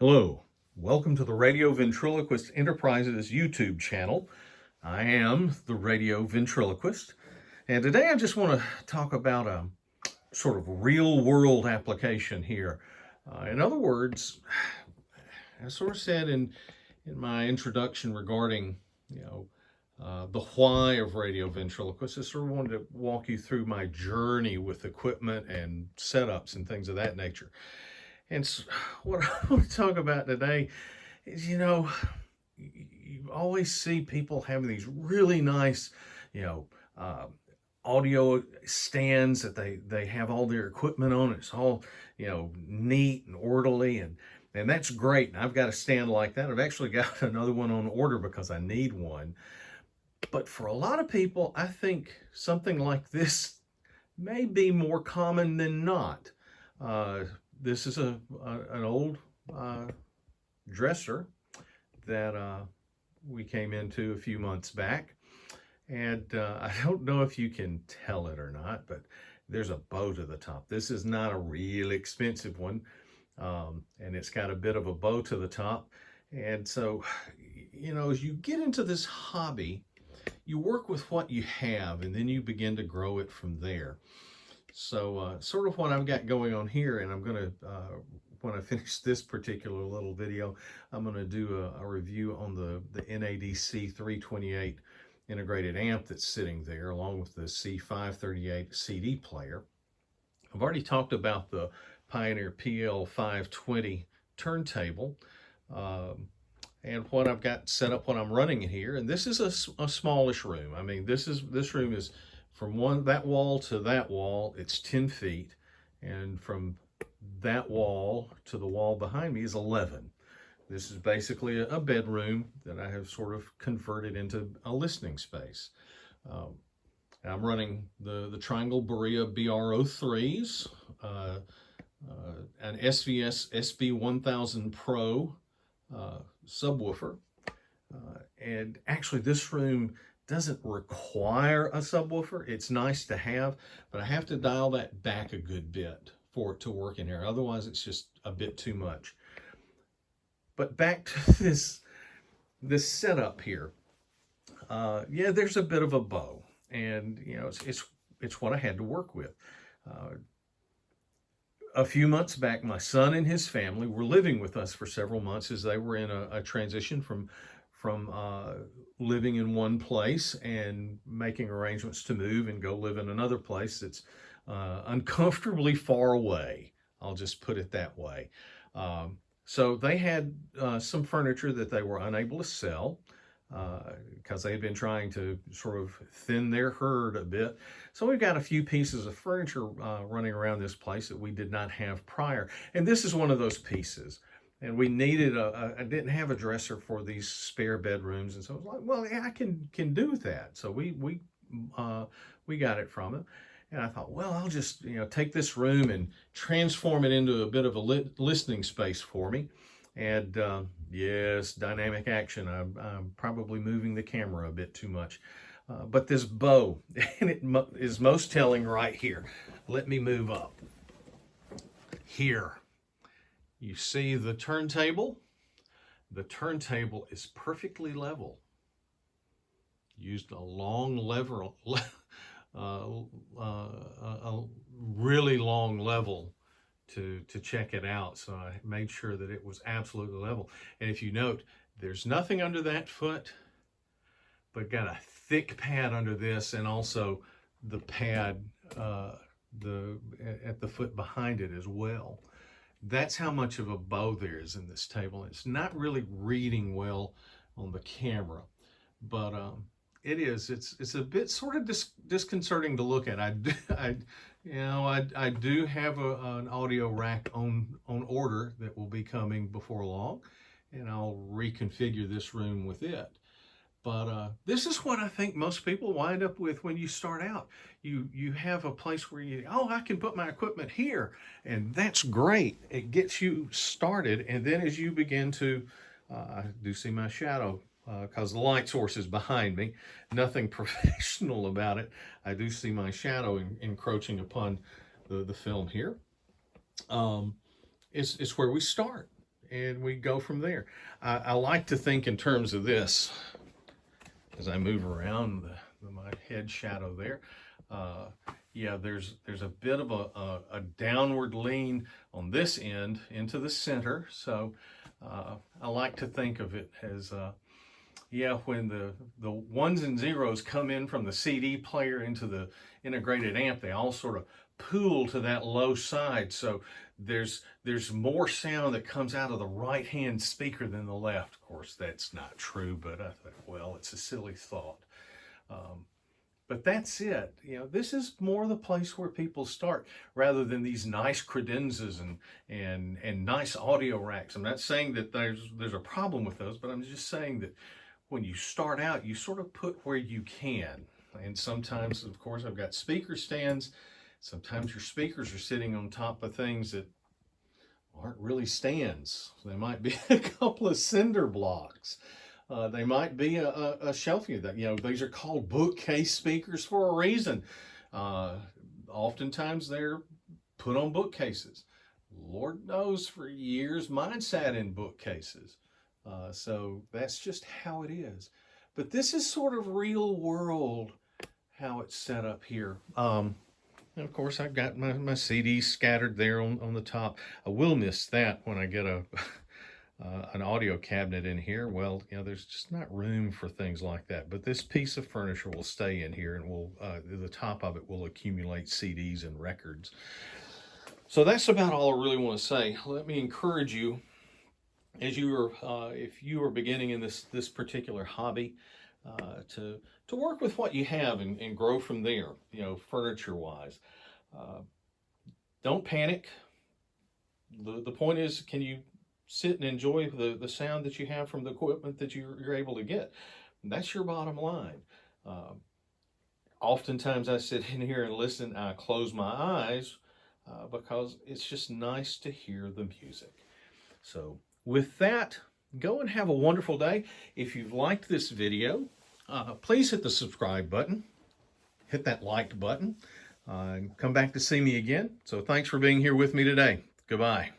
Hello, welcome to the Radio Ventriloquist Enterprises YouTube channel. I am the Radio Ventriloquist, and today I just want to talk about a sort of real world application here. In other words, I sort of said in my introduction regarding, the why of Radio Ventriloquist, I sort of wanted to walk you through my journey with equipment and setups and things of that nature. And what I want to talk about today is, you always see people having these really nice, you know, uh, audio stands that they have all their equipment on. It's all, neat and orderly, and that's great. And I've got a stand like that. I've actually got another one on order because I need one. But for a lot of people, I think something like this may be more common than not. Uh, this is an old dresser that we came into a few months back. And I don't know if you can tell it or not, but there's a bow to the top. This is not a real expensive one. And it's got a bit of a bow to the top. And so, as you get into this hobby, you work with what you have and then you begin to grow it from there. So sort of what I've got going on here, and I'm going to, when I finish this particular little video, I'm going to do a review on the NADC 328 integrated amp that's sitting there, along with the C538 CD player. I've already talked about the Pioneer PL520 turntable, and what I've got set up, what I'm running in here. And this is a smallish room. I mean, this room is from that wall to that wall, it's 10 feet, and from that wall to the wall behind me is 11. This is basically a bedroom that I have sort of converted into a listening space. I'm running the Triangle Berea BR03s, an SVS SB1000 Pro subwoofer. And actually this room doesn't require a subwoofer. It's nice to have, but I have to dial that back a good bit for it to work in here. Otherwise it's just a bit too much. But back to this setup here. Yeah, there's a bit of a bow, and it's what I had to work with. A few months back, my son and his family were living with us for several months as they were in a transition from living in one place and making arrangements to move and go live in another place that's uncomfortably far away. I'll just put it that way. So they had some furniture that they were unable to sell because they had been trying to sort of thin their herd a bit. So we've got a few pieces of furniture running around this place that we did not have prior. And this is one of those pieces. And we needed I didn't have a dresser for these spare bedrooms. And so I was like, well, yeah, I can do that. So we got it from him. And I thought, well, I'll just, take this room and transform it into a bit of a listening space for me. And yes, dynamic action. I'm probably moving the camera a bit too much. But this bow, and it is most telling right here. Let me move up. Here, you see the turntable? The turntable is perfectly level. Used a long lever, a really long level to check it out. So I made sure that it was absolutely level. And if you note, there's nothing under that foot, but got a thick pad under this, and also the pad at the foot behind it as well. That's how much of a bow there is in this table. It's not really reading well on the camera, but it's a bit sort of disconcerting to look at. I do have an audio rack on order that will be coming before long, and I'll reconfigure this room with it. But this is what I think most people wind up with when you start out. You have a place where I can put my equipment here, and that's great. It gets you started, and then as you begin to, I do see my shadow because the light source is behind me. Nothing professional about it. I do see my shadow encroaching upon the film here. It's where we start. and we go from there. I like to think in terms of this as I move around my head shadow there. Yeah, there's a bit of a downward lean on this end into the center. So I like to think of it as, yeah, when the ones and zeros come in from the CD player into the integrated amp, they all sort of pool to that low side. So there's more sound that comes out of the right hand speaker than the left. Of course, that's not true, but I thought, well, it's a silly thought. But that's it. You know, this is more the place where people start, rather than these nice credenzas and nice audio racks. I'm not saying that there's a problem with those, but I'm just saying that when you start out, you sort of put where you can. And sometimes, of course, I've got speaker stands. Sometimes your speakers are sitting on top of things that aren't really stands. They might be a couple of cinder blocks. They might be a shelf unit. You know, these are called bookcase speakers for a reason. Oftentimes they're put on bookcases. Lord knows for years mine sat in bookcases. So that's just how it is. But this is sort of real world how it's set up here. And of course, I've got my CDs scattered there on the top. I will miss that when I get an audio cabinet in here. Well, you know, there's just not room for things like that. But this piece of furniture will stay in here, and will the top of it will accumulate CDs and records. So that's about all I really want to say. Let me encourage you, as you are, if you are beginning in this particular hobby, to work with what you have and grow from there. You know, furniture-wise. Don't panic. The point is, can you sit and enjoy the sound that you have from the equipment that you're able to get? And that's your bottom line. Oftentimes I sit in here and listen. I close my eyes because it's just nice to hear the music. So with that, go and have a wonderful day. If you've liked this video, please hit the subscribe button, hit that like button, and come back to see me again. So thanks for being here with me today. Goodbye.